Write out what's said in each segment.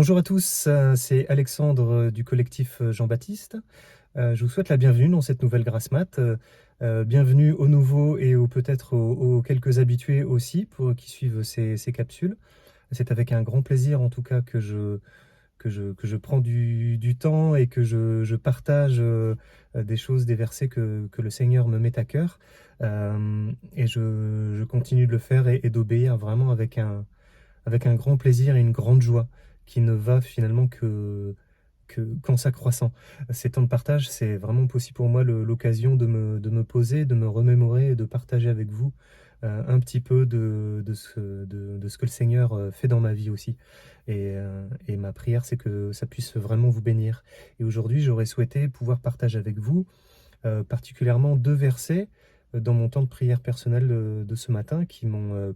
Bonjour à tous, c'est Alexandre du collectif Jean-Baptiste. Je vous souhaite la bienvenue dans cette nouvelle Grasse Mat. Bienvenue aux nouveaux et peut-être aux quelques habitués aussi qui suivent ces capsules. C'est avec un grand plaisir en tout cas que je prends du temps et que je partage des choses, des versets que le Seigneur me met à cœur. Et je continue de le faire et d'obéir vraiment avec un grand plaisir et une grande joie qui ne va finalement qu'en s'accroissant. Ces temps de partage, c'est vraiment aussi pour moi l'occasion de me poser, de me remémorer et de partager avec vous un petit peu de ce que le Seigneur fait dans ma vie aussi. Et ma prière, c'est que ça puisse vraiment vous bénir. Et aujourd'hui, j'aurais souhaité pouvoir partager avec vous particulièrement deux versets dans mon temps de prière personnelle de ce matin qui ont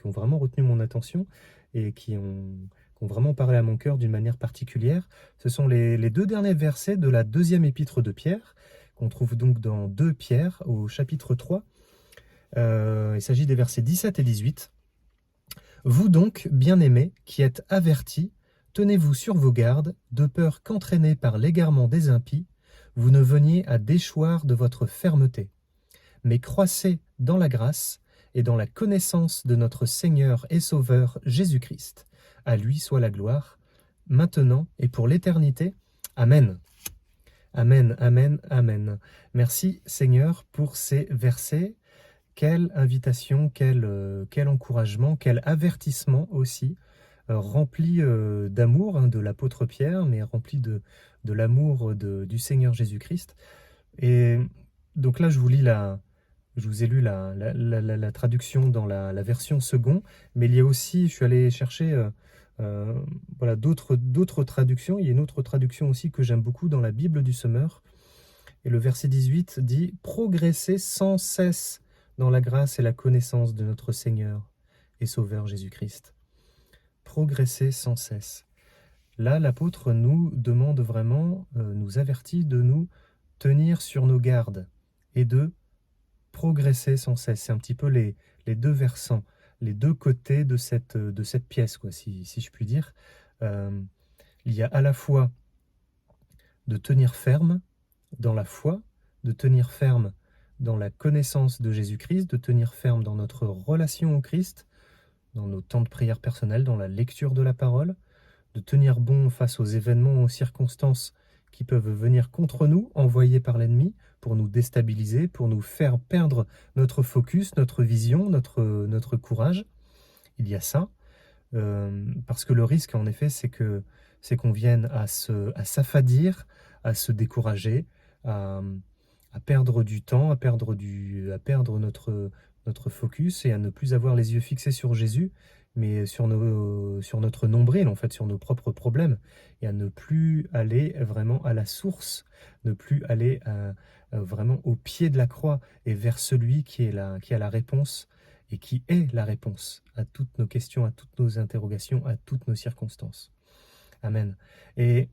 vraiment retenu mon attention et qui ont vraiment parlé à mon cœur d'une manière particulière. Ce sont les deux derniers versets de la deuxième épître de Pierre, qu'on trouve donc dans 2 Pierre au chapitre 3. Il s'agit des versets 17 et 18. Vous donc, bien-aimés, qui êtes avertis, tenez-vous sur vos gardes, de peur qu'entraînés par l'égarement des impies, vous ne veniez à déchoir de votre fermeté, mais croissez dans la grâce et dans la connaissance de notre Seigneur et Sauveur Jésus-Christ. À lui soit la gloire, maintenant et pour l'éternité. Amen. Amen, amen, amen. Merci Seigneur pour ces versets. Quelle invitation, quel encouragement, quel avertissement aussi, rempli d'amour de l'apôtre Pierre, mais rempli de l'amour du Seigneur Jésus-Christ. Et donc là, je vous ai lu la traduction dans la version second, mais il y a aussi, je suis allé chercher euh, voilà, d'autres traductions. Il y a une autre traduction aussi que j'aime beaucoup dans la Bible du Semeur. Et le verset 18 dit « Progressez sans cesse dans la grâce et la connaissance de notre Seigneur et Sauveur Jésus-Christ. » Progressez sans cesse. Là, l'apôtre nous demande vraiment, nous avertit de nous tenir sur nos gardes et de progresser sans cesse. C'est un petit peu les deux versants, les deux côtés de cette pièce, quoi, si je puis dire. Il y a à la fois de tenir ferme dans la foi, de tenir ferme dans la connaissance de Jésus-Christ, de tenir ferme dans notre relation au Christ, dans nos temps de prière personnelle, dans la lecture de la parole, de tenir bon face aux événements, aux circonstances qui peuvent venir contre nous, envoyés par l'ennemi, pour nous déstabiliser, pour nous faire perdre notre focus, notre vision, notre courage. Il y a ça, parce que le risque, en effet, c'est qu'on vienne à s'affadir, à se décourager, à, à perdre du temps, à perdre notre focus et à ne plus avoir les yeux fixés sur Jésus, mais sur notre nombril, en fait, sur nos propres problèmes, et à ne plus aller vraiment à la source, ne plus aller vraiment au pied de la croix et vers celui qui a la réponse et qui est la réponse à toutes nos questions, à toutes nos interrogations, à toutes nos circonstances. Amen. Et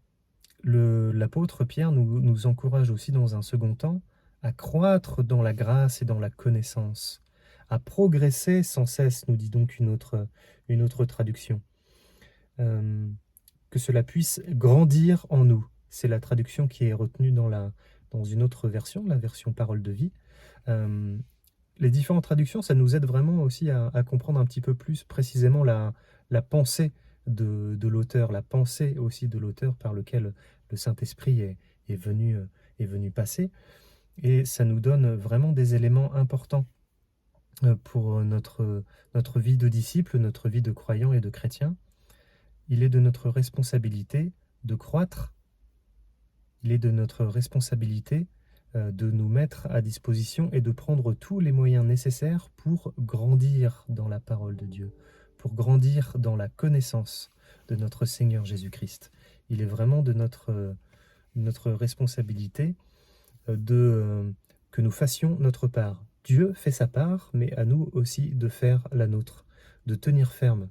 l'apôtre Pierre nous encourage aussi dans un second temps à croître dans la grâce et dans la connaissance, à progresser sans cesse, nous dit donc une autre traduction. Que cela puisse grandir en nous. C'est la traduction qui est retenue dans une autre version, la version Parole de vie. Les différentes traductions, ça nous aide vraiment aussi à comprendre un petit peu plus précisément la pensée de l'auteur, la pensée aussi de l'auteur par lequel le Saint-Esprit est venu passer. Et ça nous donne vraiment des éléments importants pour notre vie de disciple, notre vie de croyant et de chrétien. Il est de notre responsabilité de croître, il est de notre responsabilité de nous mettre à disposition et de prendre tous les moyens nécessaires pour grandir dans la parole de Dieu, pour grandir dans la connaissance de notre Seigneur Jésus-Christ. Il est vraiment de notre responsabilité que nous fassions notre part. Dieu fait sa part, mais à nous aussi de faire la nôtre, de tenir ferme,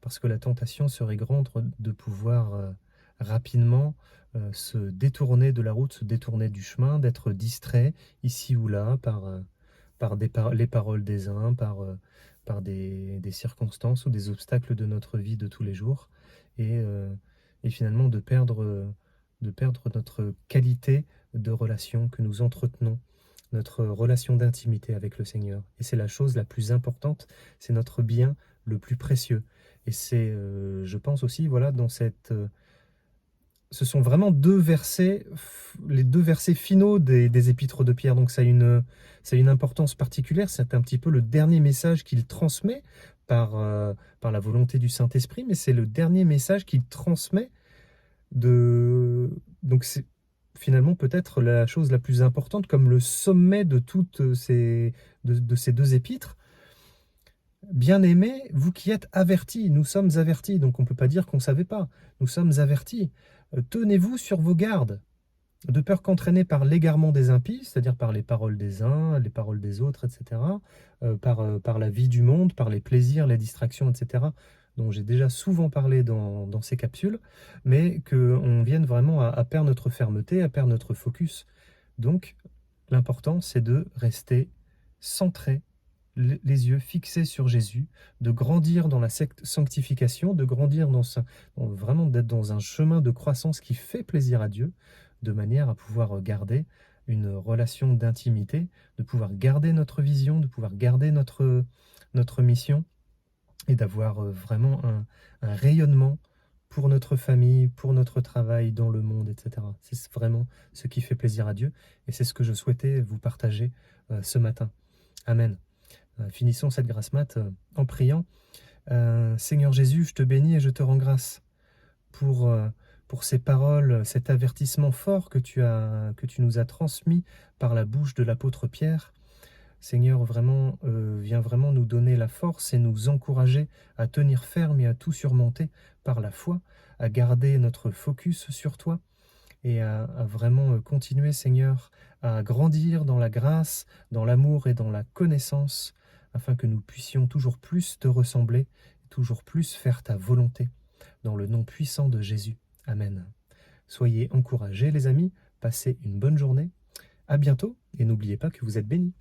parce que la tentation serait grande de pouvoir rapidement se détourner de la route, se détourner du chemin, d'être distrait ici ou là par les paroles des uns, par des circonstances ou des obstacles de notre vie de tous les jours. et finalement de perdre notre qualité de relation que nous entretenons, notre relation d'intimité avec le Seigneur. Et c'est la chose la plus importante, c'est notre bien le plus précieux. Et c'est, je pense aussi, voilà, ce sont vraiment les deux versets finaux des épîtres de Pierre, donc ça a une importance particulière, c'est un petit peu le dernier message qu'il transmet par la volonté du Saint-Esprit, mais c'est le dernier message qu'il transmet de... Donc c'est finalement peut-être la chose la plus importante, comme le sommet de ces deux épîtres. Bien-aimés, vous qui êtes avertis, nous sommes avertis, donc on ne peut pas dire qu'on ne savait pas, nous sommes avertis. Tenez-vous sur vos gardes, de peur qu'entraînés par l'égarement des impies, c'est-à-dire par les paroles des uns, les paroles des autres, etc., par la vie du monde, par les plaisirs, les distractions, etc., dont j'ai déjà souvent parlé dans ces capsules, mais qu'on vienne vraiment à perdre notre fermeté, à perdre notre focus. Donc, l'important, c'est de rester centré, les yeux fixés sur Jésus, de grandir dans la sanctification, de grandir vraiment d'être dans un chemin de croissance qui fait plaisir à Dieu, de manière à pouvoir garder une relation d'intimité, de pouvoir garder notre vision, de pouvoir garder notre mission et d'avoir vraiment un rayonnement pour notre famille, pour notre travail dans le monde, etc. C'est vraiment ce qui fait plaisir à Dieu et c'est ce que je souhaitais vous partager ce matin. Amen. Finissons cette grasse mat en priant. Seigneur Jésus, je te bénis et je te rends grâce pour, pour ces paroles, cet avertissement fort que tu nous as transmis par la bouche de l'apôtre Pierre. Seigneur, vraiment, viens vraiment nous donner la force et nous encourager à tenir ferme et à tout surmonter par la foi, à garder notre focus sur toi et à vraiment continuer, Seigneur, à grandir dans la grâce, dans l'amour et dans la connaissance, afin que nous puissions toujours plus te ressembler, toujours plus faire ta volonté, dans le nom puissant de Jésus. Amen. Soyez encouragés, les amis, passez une bonne journée, à bientôt, et n'oubliez pas que vous êtes bénis.